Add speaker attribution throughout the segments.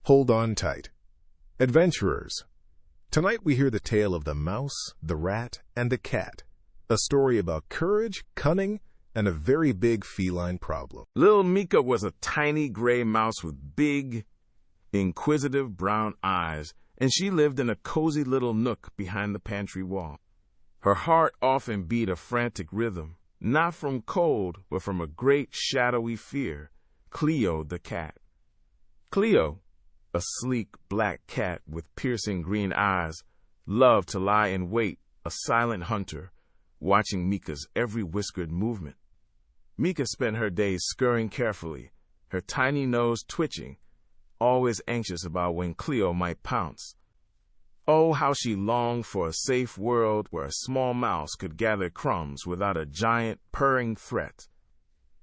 Speaker 1: Hold on tight. Adventurers, tonight we hear the tale of the mouse, the rat, and the cat, a story about courage, cunning, and a very big feline problem.
Speaker 2: Little Mika was a tiny gray mouse with big, inquisitive brown eyes, and she lived in a cozy little nook behind the pantry wall. Her heart often beat a frantic rhythm, not from cold, but from a great shadowy fear, Cleo the cat. Cleo, a sleek black cat with piercing green eyes, loved to lie in wait, a silent hunter, watching Mika's every whiskered movement. Mika spent her days scurrying carefully, her tiny nose twitching, always anxious about when Cleo might pounce. Oh, how she longed for a safe world where a small mouse could gather crumbs without a giant, purring threat.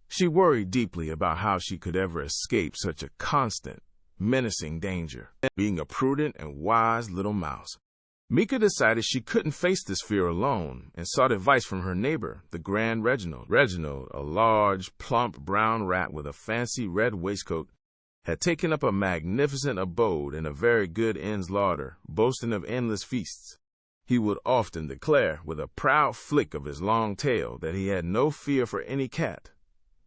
Speaker 2: She worried deeply about how she could ever escape such a constant, menacing danger. Being a prudent and wise little mouse, Mika decided she couldn't face this fear alone and sought advice from her neighbor, the grand Reginald. Reginald, a large, plump brown rat with a fancy red waistcoat, had taken up a magnificent abode in a very good inn's larder, boasting of endless feasts. He would often declare, with a proud flick of his long tail, that he had no fear for any cat,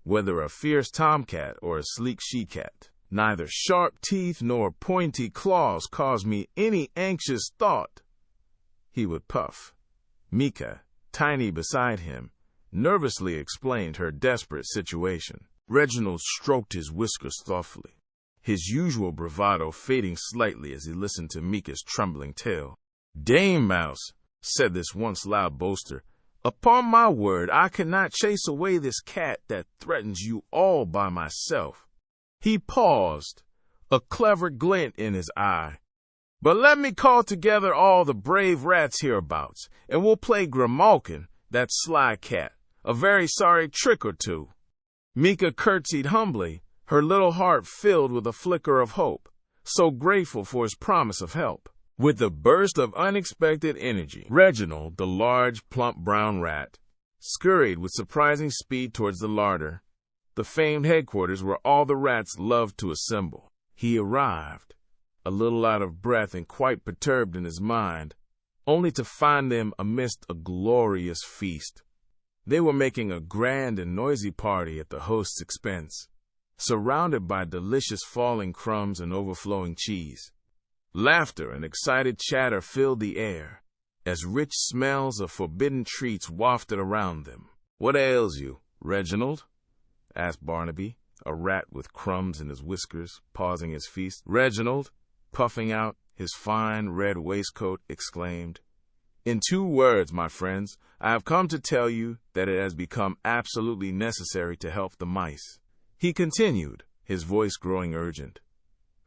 Speaker 2: whether a fierce tomcat or a sleek she-cat. Neither sharp teeth nor pointy claws caused me any anxious thought, he would puff. Mika, tiny beside him, nervously explained her desperate situation. Reginald stroked his whiskers thoughtfully, his usual bravado fading slightly as he listened to Mika's trembling tale. "Dame Mouse," said this once loud boaster, "upon my word, I cannot chase away this cat that threatens you all by myself." He paused, a clever glint in his eye. "But let me call together all the brave rats hereabouts, and we'll play Grimalkin, that sly cat, a very sorry trick or two." Mika curtsied humbly, her little heart filled with a flicker of hope, so grateful for his promise of help. With a burst of unexpected energy, Reginald, the large, plump brown rat, scurried with surprising speed towards the larder, the famed headquarters where all the rats loved to assemble. He arrived, a little out of breath and quite perturbed in his mind, only to find them amidst a glorious feast. They were making a grand and noisy party at the host's expense, surrounded by delicious falling crumbs and overflowing cheese. Laughter and excited chatter filled the air, as rich smells of forbidden treats wafted around them. "What ails you, Reginald?" asked Barnaby, a rat with crumbs in his whiskers, pausing his feast. Reginald, puffing out his fine red waistcoat, exclaimed, "In 2 words, my friends, I have come to tell you that it has become absolutely necessary to help the mice." He continued, his voice growing urgent.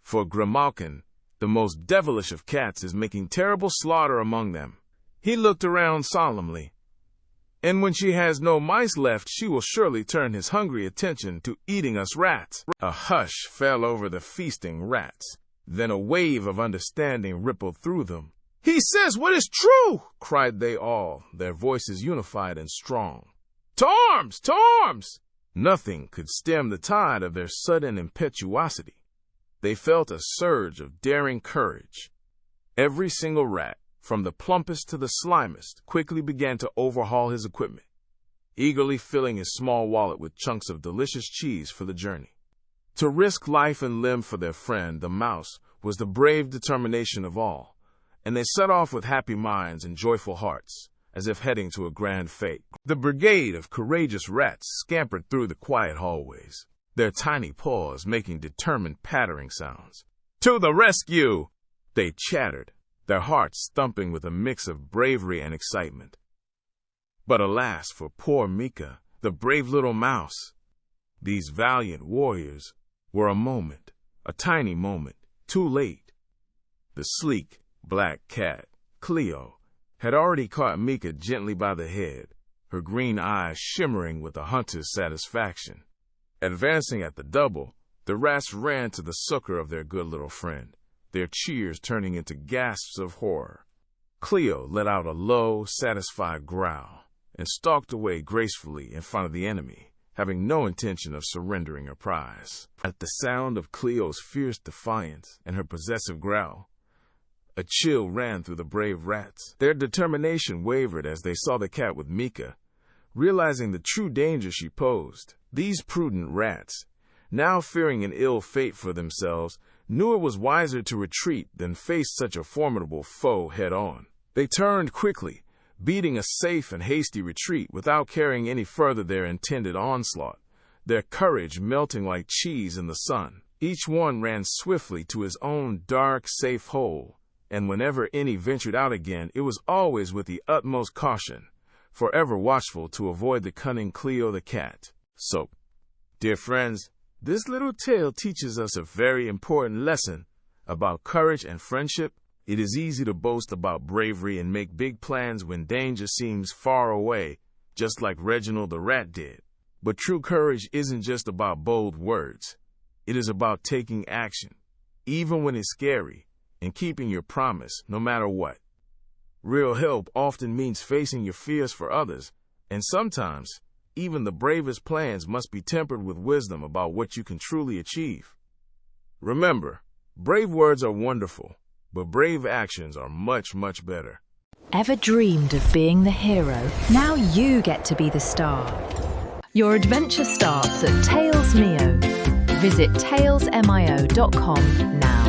Speaker 2: "For Grimalkin, the most devilish of cats, is making terrible slaughter among them." He looked around solemnly. "And when she has no mice left, she will surely turn his hungry attention to eating us rats." A hush fell over the feasting rats. Then a wave of understanding rippled through them. "He says what is true!" cried they all, their voices unified and strong. "To arms! To arms!" Nothing could stem the tide of their sudden impetuosity. They felt a surge of daring courage. Every single rat, from the plumpest to the slimest, quickly began to overhaul his equipment, eagerly filling his small wallet with chunks of delicious cheese for the journey. To risk life and limb for their friend, the mouse, was the brave determination of all, and they set off with happy minds and joyful hearts, as if heading to a grand fete. The brigade of courageous rats scampered through the quiet hallways, their tiny paws making determined pattering sounds. "To the rescue!" they chattered, their hearts thumping with a mix of bravery and excitement. But alas for poor Mika, the brave little mouse. These valiant warriors were a tiny moment, too late. The sleek, black cat, Cleo, had already caught Mika gently by the head, her green eyes shimmering with a hunter's satisfaction. Advancing at the double, the rats ran to the succor of their good little friend, their cheers turning into gasps of horror. Cleo let out a low, satisfied growl and stalked away gracefully in front of the enemy, having no intention of surrendering her prize. At the sound of Cleo's fierce defiance and her possessive growl, a chill ran through the brave rats. Their determination wavered as they saw the cat with Mika, realizing the true danger she posed. These prudent rats, now fearing an ill fate for themselves, knew it was wiser to retreat than face such a formidable foe head-on. They turned quickly, beating a safe and hasty retreat without carrying any further their intended onslaught, their courage melting like cheese in the sun. Each one ran swiftly to his own dark, safe hole, and whenever any ventured out again, it was always with the utmost caution, forever watchful to avoid the cunning Cleo the cat. So, dear friends, this little tale teaches us a very important lesson about courage and friendship. It is easy to boast about bravery and make big plans when danger seems far away, just like Reginald the rat did. But true courage isn't just about bold words. It is about taking action, even when it's scary, and keeping your promise no matter what. Real help often means facing your fears for others, and sometimes even the bravest plans must be tempered with wisdom about what you can truly achieve. Remember, brave words are wonderful, but brave actions are much, much better.
Speaker 3: Ever dreamed of being the hero? Now you get to be the star. Your adventure starts at TalesMio. Visit talesmio.com now.